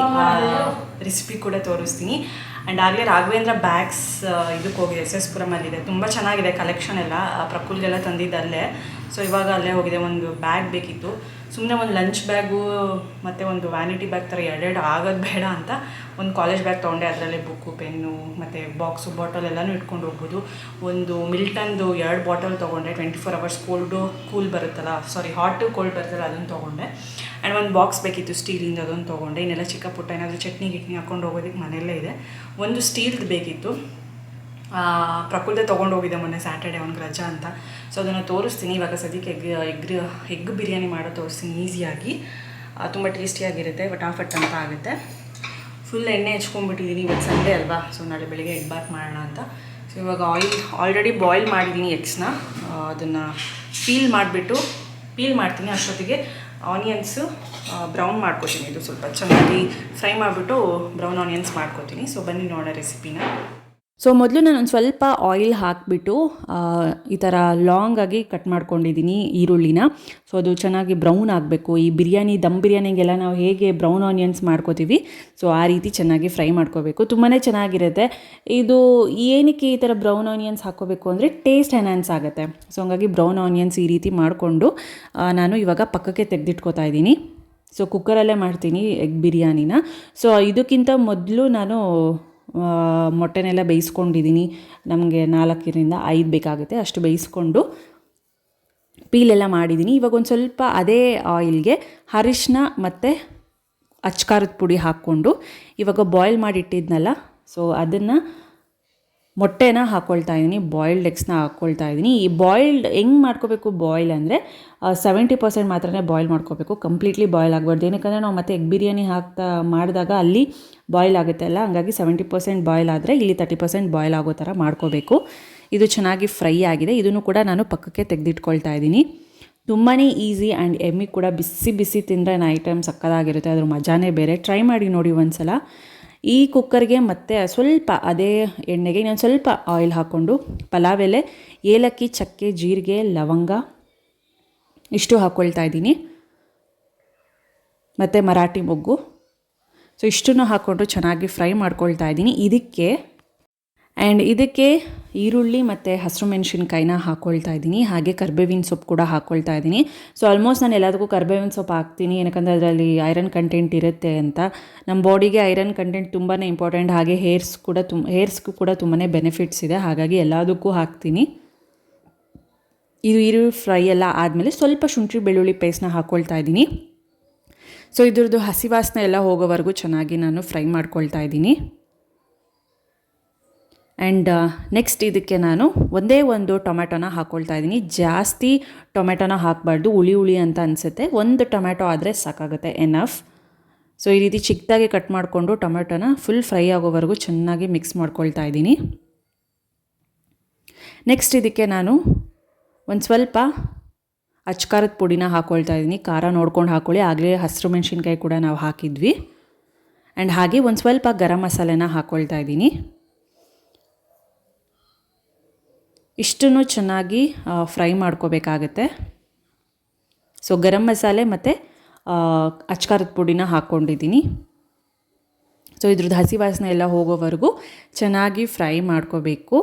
ರೆಸಿಪಿ ಕೂಡ ತೋರಿಸ್ತೀನಿ. ಆ್ಯಂಡ್ ಆಗಲೇ ರಾಘವೇಂದ್ರ ಬ್ಯಾಗ್ಸ್ ಇದಕ್ಕೆ ಹೋಗಿದೆ, ಎಸ್.ಎಸ್.ಪುರಮಲ್ಲಿದೆ. ತುಂಬ ಚೆನ್ನಾಗಿದೆ ಕಲೆಕ್ಷನ್ ಎಲ್ಲ, ಪ್ರಕುಲ್ಗೆಲ್ಲ ತಂದಿದ್ದಲ್ಲೇ. ಸೊ ಇವಾಗ ಅಲ್ಲೇ ಹೋಗಿದೆ, ಒಂದು ಬ್ಯಾಗ್ ಬೇಕಿತ್ತು. ಸುಮ್ಮನೆ ಒಂದು ಲಂಚ್ ಬ್ಯಾಗು ಮತ್ತು ಒಂದು ವ್ಯಾನಿಟಿ ಬ್ಯಾಗ್ ಥರ ಎರಡೆರಡು ಆಗೋದು ಬೇಡ ಅಂತ ಒಂದು ಕಾಲೇಜ್ ಬ್ಯಾಗ್ ತೊಗೊಂಡೆ. ಅದರಲ್ಲಿ ಬುಕ್ಕು, ಪೆನ್ನು ಮತ್ತು ಬಾಕ್ಸು, ಬಾಟಲ್ ಎಲ್ಲನೂ ಇಟ್ಕೊಂಡು ಹೋಗ್ಬೋದು. ಒಂದು ಮಿಲ್ಟನ್ದು 2 ಬಾಟಲ್ ತೊಗೊಂಡೆ. 24 hours ಕೂಲ್ ಬರುತ್ತಲ್ಲ, ಹಾಟು ಕೋಲ್ಡ್ ಬರುತ್ತಲ್ಲ, ಅದನ್ನು ತೊಗೊಂಡೆ. ಆ್ಯಂಡ್ ಒಂದು ಬಾಕ್ಸ್ ಬೇಕಿತ್ತು ಸ್ಟೀಲಿಂದ, ಅದೊಂದು ತೊಗೊಂಡೆ. ಇನ್ನೆಲ್ಲ ಚಿಕ್ಕ ಪುಟ್ಟ ಏನಾದರೂ ಚಟ್ನಿ ಹಾಕ್ಕೊಂಡು ಹೋಗೋದಕ್ಕೆ ಮನೆಯಲ್ಲೇ ಇದೆ. ಒಂದು ಸ್ಟೀಲ್ದು ಬೇಕಿತ್ತು, ಪ್ರಕೃತಿ ತೊಗೊಂಡು ಹೋಗಿದ್ದೆ ಮೊನ್ನೆ ಸ್ಯಾಟರ್ಡೆ ಅವ್ನಿಗೆ ರಜಾ ಅಂತ. ಸೊ ಅದನ್ನು ತೋರಿಸ್ತೀನಿ ಇವಾಗ ಸದ್ಯಕ್ಕೆ. ಎಗ್ ಬಿರಿಯಾನಿ ಮಾಡೋ ತೋರಿಸ್ತೀನಿ ಈಸಿಯಾಗಿ. ತುಂಬ ಟೇಸ್ಟಿಯಾಗಿರುತ್ತೆ, ಫಟಾಫಟ್ ಅಂತ ಆಗುತ್ತೆ. ಫುಲ್ ಎಣ್ಣೆ ಹಚ್ಕೊಂಡ್ಬಿಟ್ಟಿದ್ದೀನಿ, ಇವತ್ತು ಸಂಡೇ ಅಲ್ವಾ, ಸೊ ನಾಳೆ ಬೆಳಿಗ್ಗೆ ಎಗ್ ಬಾತ್ ಮಾಡೋಣ ಅಂತ. ಸೊ ಇವಾಗ ಆಲ್ರೆಡಿ ಬಾಯ್ಲ್ ಮಾಡಿದ್ದೀನಿ ಎಗ್ಸ್ನ. ಅದನ್ನು ಪೀಲ್ ಮಾಡ್ತೀನಿ. ಅಷ್ಟೊತ್ತಿಗೆ ಆನಿಯನ್ಸು ಬ್ರೌನ್ ಮಾಡ್ಕೊತೀನಿ. ಇದು ಸ್ವಲ್ಪ ಚೆನ್ನಾಗಿ ಫ್ರೈ ಮಾಡಿಬಿಟ್ಟು ಬ್ರೌನ್ ಆನಿಯನ್ಸ್ ಮಾಡ್ಕೊತೀನಿ. ಸೊ ಬನ್ನಿ ನೋಡೋ ರೆಸಿಪಿನ. ಸೊ ಮೊದಲು ನಾನು ಒಂದು ಸ್ವಲ್ಪ ಆಯಿಲ್ ಹಾಕಿಬಿಟ್ಟು ಈ ಥರ ಲಾಂಗಾಗಿ ಕಟ್ ಮಾಡ್ಕೊಂಡಿದ್ದೀನಿ ಈರುಳ್ಳಿನ. ಸೊ ಅದು ಚೆನ್ನಾಗಿ ಬ್ರೌನ್ ಆಗಬೇಕು. ಈ ಬಿರಿಯಾನಿ, ದಮ್ ಬಿರಿಯಾನಿಗೆಲ್ಲ ನಾವು ಹೇಗೆ ಬ್ರೌನ್ ಆನಿಯನ್ಸ್ ಮಾಡ್ಕೋತೀವಿ, ಸೊ ಆ ರೀತಿ ಚೆನ್ನಾಗಿ ಫ್ರೈ ಮಾಡ್ಕೋಬೇಕು. ತುಂಬಾ ಚೆನ್ನಾಗಿರುತ್ತೆ ಇದು. ಏನಕ್ಕೆ ಈ ಥರ ಬ್ರೌನ್ ಆನಿಯನ್ಸ್ ಹಾಕ್ಕೋಬೇಕು ಅಂದರೆ ಟೇಸ್ಟ್ ಎನ್ಹಾನ್ಸ್ ಆಗುತ್ತೆ. ಸೊ ಹಂಗಾಗಿ ಬ್ರೌನ್ ಆನಿಯನ್ಸ್ ಈ ರೀತಿ ಮಾಡಿಕೊಂಡು ನಾನು ಇವಾಗ ಪಕ್ಕಕ್ಕೆ ತೆಗೆದಿಟ್ಕೋತಾ ಇದ್ದೀನಿ. ಸೊ ಕುಕ್ಕರಲ್ಲೇ ಮಾಡ್ತೀನಿ ಎಗ್ ಬಿರಿಯಾನಿನ. ಸೊ ಇದಕ್ಕಿಂತ ಮೊದಲು ನಾನು ಮೊಟ್ಟೆನೆಲ್ಲ ಬೇಯಿಸ್ಕೊಂಡಿದ್ದೀನಿ. ನಮಗೆ 4-5 ಬೇಕಾಗುತ್ತೆ, ಅಷ್ಟು ಬೇಯಿಸ್ಕೊಂಡು ಪೀಲೆಲ್ಲ ಮಾಡಿದ್ದೀನಿ. ಇವಾಗ ಒಂದು ಸ್ವಲ್ಪ ಅದೇ ಆಯಿಲ್ಗೆ ಅರಿಶಿನ ಮತ್ತು ಅಚ್ಕಾರದ ಪುಡಿ ಹಾಕ್ಕೊಂಡು ಇವಾಗ ಬಾಯ್ಲ್ ಮಾಡಿಟ್ಟಿದ್ನಲ್ಲ, ಸೊ ಅದನ್ನು ಮೊಟ್ಟೆನ ಹಾಕ್ಕೊಳ್ತಾ ಇದ್ದೀನಿ, ಬಾಯ್ಲ್ಡ್ ಎಗ್ಸ್ನ ಹಾಕ್ಕೊಳ್ತಾ ಇದ್ದೀನಿ. ಈ ಬಾಯ್ಲ್ಡ್ ಹೆಂಗೆ ಮಾಡ್ಕೋಬೇಕು, ಬಾಯ್ಲ್ ಅಂದರೆ 70% ಮಾತ್ರನೇ ಬಾಯ್ಲ್ ಮಾಡ್ಕೋಬೇಕು, ಕಂಪ್ಲೀಟ್ಲಿ ಬಾಯ್ಲ್ ಆಗಬಾರ್ದು. ಏನಕ್ಕಂದರೆ ನಾವು ಮತ್ತೆ ಎಗ್ ಬಿರಿಯಾನಿ ಮಾಡಿದಾಗ ಅಲ್ಲಿ ಬಾಯ್ಲ್ ಆಗುತ್ತೆ ಅಲ್ಲ, ಹಂಗಾಗಿ 70% ಬಾಯ್ಲ್ ಆದರೆ ಇಲ್ಲಿ 30% ಬಾಯ್ಲ್ ಆಗೋ ಥರ ಮಾಡ್ಕೋಬೇಕು. ಇದು ಚೆನ್ನಾಗಿ ಫ್ರೈ ಆಗಿದೆ. ಇದನ್ನು ಕೂಡ ನಾನು ಪಕ್ಕಕ್ಕೆ ತೆಗೆದಿಟ್ಕೊಳ್ತಾ ಇದ್ದೀನಿ. ತುಂಬಾ ಈಸಿ ಆ್ಯಂಡ್ ಎಮ್ಮಿ ಕೂಡ. ಬಿಸಿ ಬಿಸಿ ತಿಂದರೆ ಐಟಮ್ ಸಕ್ಕತ್ತಾಗಿರುತ್ತೆ, ಅದ್ರ ಮಜಾನೇ ಬೇರೆ. ಟ್ರೈ ಮಾಡಿ ನೋಡಿ ಒಂದು ಸಲ. ಈ ಕುಕ್ಕರ್ಗೆ ಮತ್ತೆ ಸ್ವಲ್ಪ ಅದೇ ಎಣ್ಣೆಗೆ ಇನ್ನೊಂದು ಸ್ವಲ್ಪ ಆಯಿಲ್ ಹಾಕ್ಕೊಂಡು ಪಲಾವ್ ಎಲೆ, ಏಲಕ್ಕಿ, ಚಕ್ಕೆ, ಜೀರಿಗೆ, ಲವಂಗ ಇಷ್ಟು ಹಾಕ್ಕೊಳ್ತಾ ಇದ್ದೀನಿ, ಮತ್ತು ಮರಾಠಿ ಮೊಗ್ಗು. ಸೊ ಇಷ್ಟನ್ನು ಹಾಕ್ಕೊಂಡು ಚೆನ್ನಾಗಿ ಫ್ರೈ ಮಾಡ್ಕೊಳ್ತಾ ಇದ್ದೀನಿ. ಇದಕ್ಕೆ ಈರುಳ್ಳಿ ಮತ್ತು ಹಸಿರು ಮೆಣಸಿನ್ಕಾಯಿನ ಹಾಕ್ಕೊಳ್ತಾ ಇದ್ದೀನಿ. ಹಾಗೆ ಕರಿಬೇವಿನ ಸೊಪ್ಪು ಕೂಡ ಹಾಕ್ಕೊಳ್ತಾ ಇದ್ದೀನಿ. ಸೊ ಆಲ್ಮೋಸ್ಟ್ ನಾನು ಎಲ್ಲದಕ್ಕೂ ಕರಿಬೇವಿನ ಸೊಪ್ಪು ಹಾಕ್ತೀನಿ, ಏನಕ್ಕಂದರೆ ಅದರಲ್ಲಿ ಐರನ್ ಕಂಟೆಂಟ್ ಇರುತ್ತೆ ಅಂತ. ನಮ್ಮ ಬಾಡಿಗೆ ಐರನ್ ಕಂಟೆಂಟ್ ತುಂಬಾ ಇಂಪಾರ್ಟೆಂಟ್. ಹಾಗೆ ಹೇರ್ಸ್ಗೂ ಕೂಡ ತುಂಬಾ ಬೆನಿಫಿಟ್ಸ್ ಇದೆ, ಹಾಗಾಗಿ ಎಲ್ಲದಕ್ಕೂ ಹಾಕ್ತೀನಿ. ಇದು ಈರುಳ್ಳಿ ಫ್ರೈ ಎಲ್ಲ ಆದಮೇಲೆ ಸ್ವಲ್ಪ ಶುಂಠಿ ಬೆಳ್ಳುಳ್ಳಿ ಪೇಸ್ಟ್ನ ಹಾಕ್ಕೊಳ್ತಾ ಇದ್ದೀನಿ. ಸೊ ಇದ್ರದ್ದು ಹಸಿ ವಾಸನೆ ಎಲ್ಲ ಹೋಗೋವರೆಗೂ ಚೆನ್ನಾಗಿ ನಾನು ಫ್ರೈ ಮಾಡ್ಕೊಳ್ತಾ ಇದ್ದೀನಿ. ಆ್ಯಂಡ್ ನೆಕ್ಸ್ಟ್ ಇದಕ್ಕೆ ನಾನು ಒಂದೇ ಒಂದು ಟೊಮೆಟೊನ ಹಾಕ್ಕೊಳ್ತಾ ಇದ್ದೀನಿ. ಜಾಸ್ತಿ ಟೊಮೆಟೊನ ಹಾಕಬಾರ್ದು, ಹುಳಿ ಅಂತ ಅನಿಸುತ್ತೆ. ಒಂದು ಟೊಮೆಟೊ ಆದರೆ ಸಾಕಾಗುತ್ತೆ, ಎನಫ್. ಸೊ ಈ ರೀತಿ ಚಿಕ್ಕದಾಗಿ ಕಟ್ ಮಾಡಿಕೊಂಡು ಟೊಮೆಟೊನ ಫುಲ್ ಫ್ರೈ ಆಗೋವರೆಗೂ ಚೆನ್ನಾಗಿ ಮಿಕ್ಸ್ ಮಾಡ್ಕೊಳ್ತಾ ಇದ್ದೀನಿ. ನೆಕ್ಸ್ಟ್ ಇದಕ್ಕೆ ನಾನು ಒಂದು ಸ್ವಲ್ಪ ಅಚ್ಕಾರದ ಪುಡಿನ ಹಾಕ್ಕೊಳ್ತಾ ಇದ್ದೀನಿ. ಖಾರ ನೋಡ್ಕೊಂಡು ಹಾಕ್ಕೊಳ್ಳಿ, ಆಗಲೇ ಹಸಿರು ಮೆಣಸಿನ್ಕಾಯಿ ಕೂಡ ನಾವು ಹಾಕಿದ್ವಿ. ಆ್ಯಂಡ್ ಹಾಗೆ ಒಂದು ಸ್ವಲ್ಪ ಗರಂ ಮಸಾಲೆನ ಹಾಕ್ಕೊಳ್ತಾ ಇದ್ದೀನಿ. ಇಷ್ಟನ್ನು ಚೆನ್ನಾಗಿ ಫ್ರೈ ಮಾಡ್ಕೋಬೇಕಾಗತ್ತೆ. ಸೊ ಗರಂ ಮಸಾಲೆ ಮತ್ತು ಅಚ್ಕಾರದ ಪುಡಿನ ಹಾಕ್ಕೊಂಡಿದ್ದೀನಿ. ಸೊ ಇದ್ರದ್ದು ಹಸಿ ವಾಸನೆ ಎಲ್ಲ ಹೋಗೋವರೆಗೂ ಚೆನ್ನಾಗಿ ಫ್ರೈ ಮಾಡ್ಕೋಬೇಕು.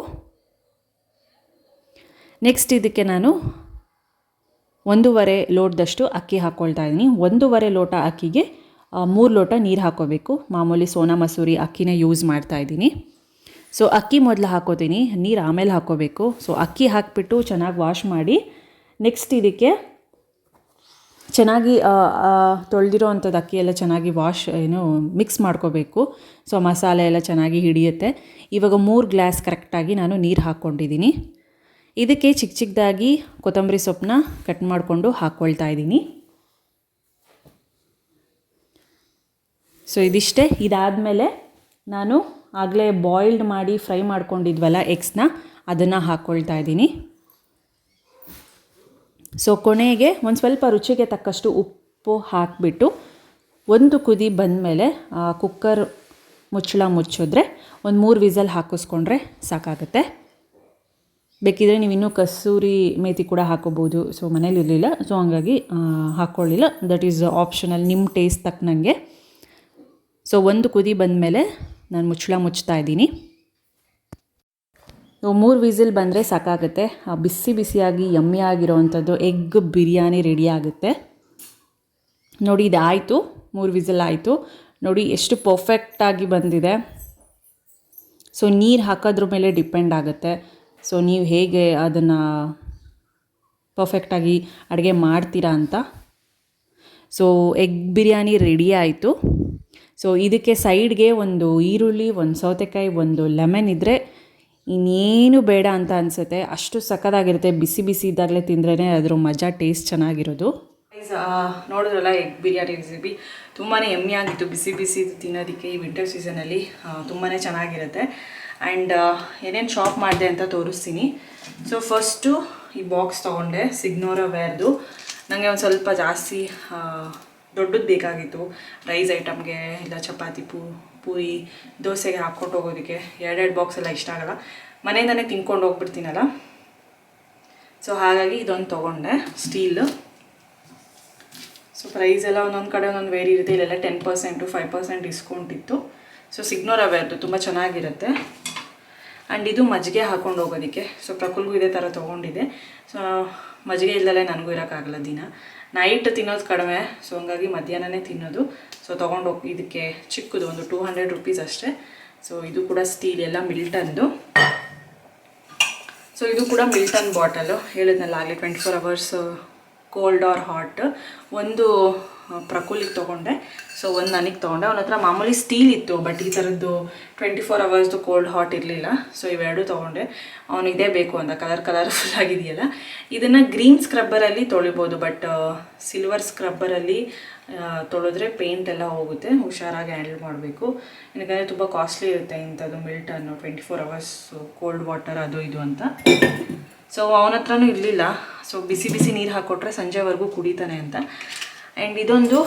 ನೆಕ್ಸ್ಟ್ ಇದಕ್ಕೆ ನಾನು 1.5 ಲೋಟದಷ್ಟು ಅಕ್ಕಿ ಹಾಕ್ಕೊಳ್ತಾ ಇದ್ದೀನಿ. 1.5 ಲೋಟ ಅಕ್ಕಿಗೆ 3 ಲೋಟ ನೀರು ಹಾಕ್ಕೋಬೇಕು. ಮಾಮೂಲಿ ಸೋನಾ ಮಸೂರಿ ಅಕ್ಕಿನೇ ಯೂಸ್ ಮಾಡ್ತಾಯಿದ್ದೀನಿ. ಸೊ ಅಕ್ಕಿ ಮೊದಲು ಹಾಕ್ಕೋತೀನಿ, ನೀರು ಆಮೇಲೆ ಹಾಕ್ಕೋಬೇಕು. ಸೊ ಅಕ್ಕಿ ಹಾಕಿಬಿಟ್ಟು ಚೆನ್ನಾಗಿ ವಾಶ್ ಮಾಡಿ ನೆಕ್ಸ್ಟ್ ಇದಕ್ಕೆ ಚೆನ್ನಾಗಿ ತೊಳೆದಿರೋ ಅಂಥದ್ದು ಅಕ್ಕಿ ಎಲ್ಲ ಚೆನ್ನಾಗಿ ಮಿಕ್ಸ್ ಮಾಡ್ಕೋಬೇಕು. ಸೊ ಮಸಾಲೆ ಎಲ್ಲ ಚೆನ್ನಾಗಿ ಹಿಡಿಯುತ್ತೆ. ಇವಾಗ 3 ಗ್ಲಾಸ್ ಕರೆಕ್ಟಾಗಿ ನಾನು ನೀರು ಹಾಕ್ಕೊಂಡಿದ್ದೀನಿ. ಇದಕ್ಕೆ ಚಿಕ್ಕದಾಗಿ ಕೊತ್ತಂಬರಿ ಸೊಪ್ಪನ್ನ ಕಟ್ ಮಾಡಿಕೊಂಡು ಹಾಕ್ಕೊಳ್ತಾ ಇದ್ದೀನಿ. ಸೊ ಇದಿಷ್ಟೇ. ಇದಾದಮೇಲೆ ನಾನು ಆಗಲೇ ಬಾಯ್ಲ್ಡ್ ಮಾಡಿ ಫ್ರೈ ಮಾಡ್ಕೊಂಡಿದ್ವಲ್ಲ ಎಗ್ಸ್ನ, ಅದನ್ನು ಹಾಕ್ಕೊಳ್ತಾ ಇದ್ದೀನಿ. ಸೊ ಕೊನೆಗೆ ಒಂದು ಸ್ವಲ್ಪ ರುಚಿಗೆ ತಕ್ಕಷ್ಟು ಉಪ್ಪು ಹಾಕಿಬಿಟ್ಟು ಒಂದು ಕುದಿ ಬಂದಮೇಲೆ ಕುಕ್ಕರ್ ಮುಚ್ಚಳ ಮುಚ್ಚಿದ್ರೆ ಒಂದು 3 ವಿಸಲ್ ಹಾಕಿಸ್ಕೊಂಡ್ರೆ ಸಾಕಾಗುತ್ತೆ. ಬೇಕಿದ್ರೆ ನೀವು ಇನ್ನೂ ಕಸೂರಿ ಮೇಥಿ ಕೂಡ ಹಾಕೋಬೋದು. ಸೊ ಮನೇಲಿ ಇರಲಿಲ್ಲ, ಸೊ ಹಂಗಾಗಿ ಹಾಕ್ಕೊಳ್ಳಿಲ್ಲ. ದಟ್ ಈಸ್ ಆಪ್ಷನಲ್, ನಿಮ್ಮ ಟೇಸ್ಟ್ ತಕ್ಕನಂಗೆ. ಸೊ ಒಂದು ಕುದಿ ಬಂದಮೇಲೆ ನಾನು ಮುಚ್ಚಳ ಮುಚ್ತಾ ಇದ್ದೀನಿ. 3 ವಿಸಿಲ್ ಬಂದರೆ ಸಾಕಾಗುತ್ತೆ. ಬಿಸಿ ಬಿಸಿಯಾಗಿ ಯಮ್ಮಿ ಆಗಿರೋವಂಥದ್ದು ಎಗ್ ಬಿರಿಯಾನಿ ರೆಡಿ ಆಗುತ್ತೆ. ನೋಡಿ ಇದಾಯಿತು, 3 ವಿಸಿಲ್ ಆಯಿತು. ನೋಡಿ ಎಷ್ಟು ಪರ್ಫೆಕ್ಟಾಗಿ ಬಂದಿದೆ. ಸೊ ನೀರು ಹಾಕೋದ್ರ ಮೇಲೆ ಡಿಪೆಂಡ್ ಆಗುತ್ತೆ. ಸೊ ನೀವು ಹೇಗೆ ಅದನ್ನು ಪರ್ಫೆಕ್ಟಾಗಿ ಅಡುಗೆ ಮಾಡ್ತೀರಾ ಅಂತ. ಸೊ ಎಗ್ ಬಿರಿಯಾನಿ ರೆಡಿ ಆಯಿತು. ಸೊ ಇದಕ್ಕೆ ಸೈಡ್ಗೆ ಒಂದು ಈರುಳ್ಳಿ, ಒಂದು ಸೌತೆಕಾಯಿ, ಒಂದು ಲೆಮನ್ ಇದ್ದರೆ ಇನ್ನೇನು ಬೇಡ ಅಂತ ಅನಿಸುತ್ತೆ. ಅಷ್ಟು ಸಕ್ಕತ್ತಾಗಿರುತ್ತೆ. ಬಿಸಿ ಬಿಸಿ ಇದ್ದಾಗಲೇ ತಿಂದ್ರೇ ಅದ್ರ ಮಜಾ, ಟೇಸ್ಟ್ ಚೆನ್ನಾಗಿರೋದು. ನೋಡಿದ್ರಲ್ಲ ಎಗ್ ಬಿರಿಯಾನಿ ರೆಸಿಪಿ ತುಂಬಾ ಯಮ್ಮಿ ಆಗಿತ್ತು. ಬಿಸಿ ಬಿಸಿ ತಿನ್ನೋದಕ್ಕೆ ಈ ವಿಂಟರ್ ಸೀಸನಲ್ಲಿ ತುಂಬಾ ಚೆನ್ನಾಗಿರುತ್ತೆ. ಆ್ಯಂಡ್ ಏನೇನು ಶಾಪ್ ಮಾಡಿದೆ ಅಂತ ತೋರಿಸ್ತೀನಿ. ಸೊ ಫಸ್ಟು ಈ ಬಾಕ್ಸ್ ತೊಗೊಂಡೆ, ಸಿಗ್ನೋರಾ ವೇರ್ದು. ನನಗೆ ಒಂದು ಸ್ವಲ್ಪ ಜಾಸ್ತಿ ದೊಡ್ಡದು ಬೇಕಾಗಿತ್ತು ರೈಸ್ ಐಟಮ್ಗೆ, ಇಲ್ಲ ಚಪಾತಿ, ಪೂರಿ, ದೋಸೆಗೆ ಹಾಕ್ಕೊಂಡು ಹೋಗೋದಕ್ಕೆ. 2 ಬಾಕ್ಸ್ ಎಲ್ಲ ಇಷ್ಟ ಆಗಲ್ಲ, ಮನೆಯಿಂದನೇ ತಿನ್ಕೊಂಡು ಹೋಗ್ಬಿಡ್ತೀನಲ್ಲ. ಸೊ ಹಾಗಾಗಿ ಇದೊಂದು ತೊಗೊಂಡೆ, ಸ್ಟೀಲ್. ಸೊ ಪ್ರೈಸ್ ಎಲ್ಲ ಒಂದೊಂದು ಕಡೆ ಒಂದೊಂದು ವೇರಿ ಇರುತ್ತೆ. ಇಲ್ಲೆಲ್ಲ 10% 5% ಡಿಸ್ಕೌಂಟ್ ಇತ್ತು. ಸೊ ಸಿಗ್ನೋರಾ ವೇರ್ದು ತುಂಬ ಚೆನ್ನಾಗಿರುತ್ತೆ. ಆ್ಯಂಡ್ ಇದು ಮಜ್ಜಿಗೆ ಹಾಕ್ಕೊಂಡು ಹೋಗೋದಕ್ಕೆ. ಸೊ ಪ್ರಕುಲ್ಗೂ ಇದೇ ಥರ ತೊಗೊಂಡಿದ್ದೆ. ಸೊ ಮಜ್ಜಿಗೆ ಇಲ್ಲದಲ್ಲೇ ನನಗೂ ಇರೋಕ್ಕಾಗಲ್ಲ ದಿನ. ನೈಟ್ ತಿನ್ನೋದು ಕಡಿಮೆ, ಸೊ ಹಂಗಾಗಿ ಮಧ್ಯಾಹ್ನನೇ ತಿನ್ನೋದು. ಸೊ ತೊಗೊಂಡೋಗಿ ಇದಕ್ಕೆ ಚಿಕ್ಕದು ಒಂದು 200 ರೂಪೀಸ್ ಅಷ್ಟೇ. ಸೊ ಇದು ಕೂಡ ಸ್ಟೀಲ್, ಎಲ್ಲ ಮಿಲ್ಟನ್ದು. ಸೊ ಇದು ಕೂಡ ಮಿಲ್ಟನ್ ಬಾಟಲು, ಹೇಳಿದ್ನಲ್ಲ ಆಗಲಿ 24 ಅವರ್ಸ್ ಕೋಲ್ಡ್ ಆರ್ ಹಾಟ್. ಒಂದು ಪ್ರಕುಲಿಗೆ ತೊಗೊಂಡೆ, ಸೊ ಒಂದು ನನಗೆ ತೊಗೊಂಡೆ. ಅವನ ಹತ್ರ ಮಾಮೂಲಿ ಸ್ಟೀಲ್ ಇತ್ತು, ಬಟ್ ಈ ಥರದ್ದು 24 ಅವರ್ಸ್ದು ಕೋಲ್ಡ್ ಹಾಟ್ ಇರಲಿಲ್ಲ. ಸೊ ಇವೆರಡು ತೊಗೊಂಡೆ. ಅವನು ಇದೇ ಬೇಕು ಅಂತ, ಕಲರ್ಫುಲ್ ಆಗಿದೆಯಲ್ಲ. ಇದನ್ನು ಗ್ರೀನ್ ಸ್ಕ್ರಬ್ಬರಲ್ಲಿ ತೊಳಿಬೋದು, ಬಟ್ ಸಿಲ್ವರ್ ಸ್ಕ್ರಬ್ಬರಲ್ಲಿ ತೊಳೆದ್ರೆ ಪೇಂಟ್ ಎಲ್ಲ ಹೋಗುತ್ತೆ. ಹುಷಾರಾಗಿ ಹ್ಯಾಂಡಲ್ ಮಾಡಬೇಕು, ಯಾಕಂದರೆ ತುಂಬ ಕಾಸ್ಟ್ಲಿ ಇರುತ್ತೆ ಇಂಥದ್ದು ಮಿಲ್ಟನ್ನು. 24 ಅವರ್ಸ್ ಕೋಲ್ಡ್ ವಾಟರ್ ಅದು ಇದು ಅಂತ. ಸೊ ಅವನ ಹತ್ರನೂ ಇರಲಿಲ್ಲ. ಸೊ ಬಿಸಿ ಬಿಸಿ ನೀರು ಹಾಕ್ಕೊಟ್ರೆ ಸಂಜೆವರೆಗೂ ಕುಡಿತಾನೆ ಅಂತ. ಆ್ಯಂಡ್ ಇದೊಂದು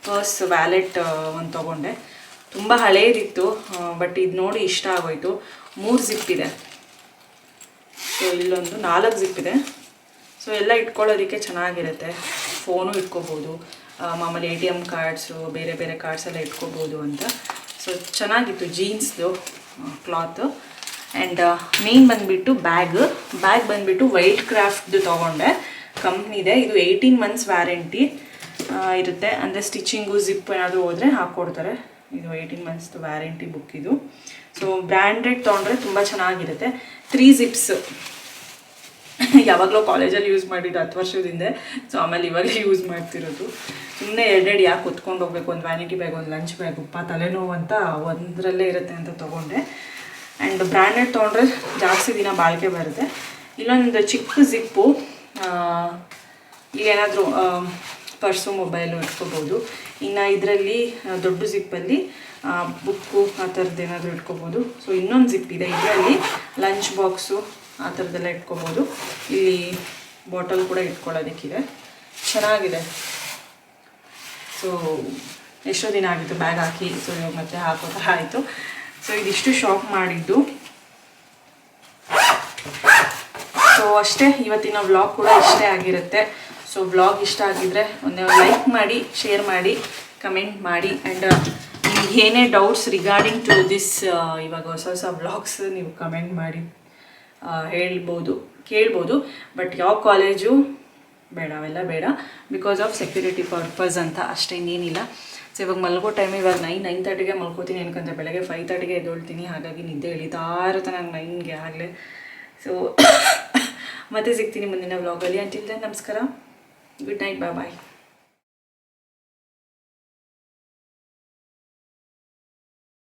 ಪರ್ಸ್ ವ್ಯಾಲೆಟ್ ಒಂದು ತೊಗೊಂಡೆ. ತುಂಬ ಹಳೇದಿತ್ತು, ಬಟ್ ಇದು ನೋಡಿ ಇಷ್ಟ ಆಗೋಯಿತು. 3 ಜಿಪ್ ಇದೆ. ಸೊ ಇಲ್ಲೊಂದು 4 ಜಿಪ್ ಇದೆ. ಸೊ ಎಲ್ಲ ಇಟ್ಕೊಳ್ಳೋದಕ್ಕೆ ಚೆನ್ನಾಗಿರುತ್ತೆ. ಫೋನು ಇಟ್ಕೋಬೋದು, ಮಾಮೂಲಿ ATM ಕಾರ್ಡ್ಸು, ಬೇರೆ ಬೇರೆ ಕಾರ್ಡ್ಸ್ ಎಲ್ಲ ಇಟ್ಕೋಬೋದು ಅಂತ. ಸೊ ಚೆನ್ನಾಗಿತ್ತು, ಜೀನ್ಸ್ದು ಕ್ಲಾತು. ಆ್ಯಂಡ್ ಮೇನ್ ಬಂದುಬಿಟ್ಟು ಬ್ಯಾಗ್ ಬಂದುಬಿಟ್ಟು ವೈಲ್ಡ್ ಕ್ರಾಫ್ಟ್ದು ತೊಗೊಂಡೆ. ಕಂಪ್ನಿದೆ. ಇದು 18 months ವ್ಯಾರಂಟಿ ಇರುತ್ತೆ. ಅಂದರೆ ಸ್ಟಿಚಿಂಗು, ಜಿಪ್ ಏನಾದರೂ ಹೋದರೆ ಹಾಕ್ಕೊಡ್ತಾರೆ. ಇದು 18 months ವ್ಯಾರಂಟಿ ಬುಕ್ ಇದು. ಸೊ ಬ್ರ್ಯಾಂಡೆಡ್ ತೊಗೊಂಡ್ರೆ ತುಂಬ ಚೆನ್ನಾಗಿರುತ್ತೆ. 3 ಜಿಪ್ಸ್ ಯಾವಾಗಲೂ ಕಾಲೇಜಲ್ಲಿ ಯೂಸ್ ಮಾಡಿದ್ದು 10 ವರ್ಷದಿಂದ. ಸೊ ಆಮೇಲೆ ಇವಾಗಲೇ ಯೂಸ್ ಮಾಡ್ತಿರೋದು. ಸುಮ್ಮನೆ 2 ಯಾಕೆ ಹೊತ್ಕೊಂಡು ಹೋಗ್ಬೇಕು, ಒಂದು ವ್ಯಾನಿಟಿ ಬ್ಯಾಗ್, ಒಂದು ಲಂಚ್ ಬ್ಯಾಗ್, ತಲೆನೋವು ಅಂತ ಒಂದರಲ್ಲೇ ಇರುತ್ತೆ ಅಂತ ತೊಗೊಂಡೆ. ಆ್ಯಂಡ್ ಬ್ರ್ಯಾಂಡೆಡ್ ತೊಗೊಂಡ್ರೆ ಜಾಸ್ತಿ ದಿನ ಬಾಳಿಕೆ ಬರುತ್ತೆ. ಇಲ್ಲೊಂದು ಚಿಕ್ಕ ಜಿಪ್ಪು, ಇಲ್ಲೇನಾದರೂ ಪರ್ಸು, ಮೊಬೈಲು ಇಟ್ಕೋಬೋದು. ಇನ್ನು ಇದರಲ್ಲಿ ದೊಡ್ಡ ಜಿಪ್ಪಲ್ಲಿ ಬುಕ್ಕು ಆ ಥರದ್ದು ಏನಾದರೂ ಇಟ್ಕೋಬೋದು. ಸೊ ಇನ್ನೊಂದು ಜಿಪ್ ಇದೆ, ಇದರಲ್ಲಿ ಲಂಚ್ ಬಾಕ್ಸು ಆ ಥರದ್ದೆಲ್ಲ ಇಟ್ಕೋಬೋದು. ಇಲ್ಲಿ ಬಾಟಲ್ ಕೂಡ ಇಟ್ಕೊಳ್ಳೋದಕ್ಕಿದೆ, ಚೆನ್ನಾಗಿದೆ. ಸೊ ಎಷ್ಟೋ ದಿನ ಆಗಿತ್ತು ಬ್ಯಾಗ್ ಹಾಕಿ, ಸೊ ಇವಾಗ ಮತ್ತೆ ಹಾಕೋ ಥರ ಆಯಿತು. ಸೊ ಇದಿಷ್ಟು ಶಾಪ್ ಮಾಡಿದ್ದು. ಸೊ ಅಷ್ಟೇ, ಇವತ್ತಿನ ವ್ಲಾಗ್ ಕೂಡ ಇಷ್ಟೇ ಆಗಿರುತ್ತೆ. ಸೊ ವ್ಲಾಗ್ ಇಷ್ಟ ಆಗಿದ್ದರೆ ಒಂದು ಲೈಕ್ ಮಾಡಿ, ಶೇರ್ ಮಾಡಿ, ಕಮೆಂಟ್ ಮಾಡಿ. ಆ್ಯಂಡ್ ನಿಮ್ಗೆ ಏನೇ ಡೌಟ್ಸ್ ರಿಗಾರ್ಡಿಂಗ್ ಟು ದಿಸ್ ಇವಾಗ ಹೊಸ ವ್ಲಾಗ್ಸ್ ನೀವು ಕಮೆಂಟ್ ಮಾಡಿ ಕೇಳ್ಬೋದು. ಬಟ್ ಯಾವ ಕಾಲೇಜು ಬೇಡ, ಅವೆಲ್ಲ ಬೇಡ, ಬಿಕಾಸ್ ಆಫ್ ಸೆಕ್ಯೂರಿಟಿ ಪರ್ಪಸ್ ಅಂತ ಅಷ್ಟೇ, ಇನ್ನೇನಿಲ್ಲ. ಸೊ ಇವಾಗ ಮಲ್ಗೋ ಟೈಮ್ ಇವಾಗ 9:30ಗೆ ಮಲ್ಕೋತೀನಿ ಅನ್ಕೊಂಡ್ರೆ ಬೆಳಗ್ಗೆ 5:30ಗೆ ಎದ್ದೊಳ್ತೀನಿ. ಹಾಗಾಗಿ ನಿದ್ದೆ ಎಳಿತಾ ಇರುತ್ತೆ ನಾನು 9ಗೆ ಆಗಲೇ. ಸೊ ಮತ್ತೆ ಸಿಗ್ತೀನಿ ಮುಂದಿನ ವ್ಲಾಗಲ್ಲಿ. ಅಂಟಿಲ್ ದೆನ್ ನಮಸ್ಕಾರ, ಗುಡ್ ನೈಟ್, ಬಾಯ್.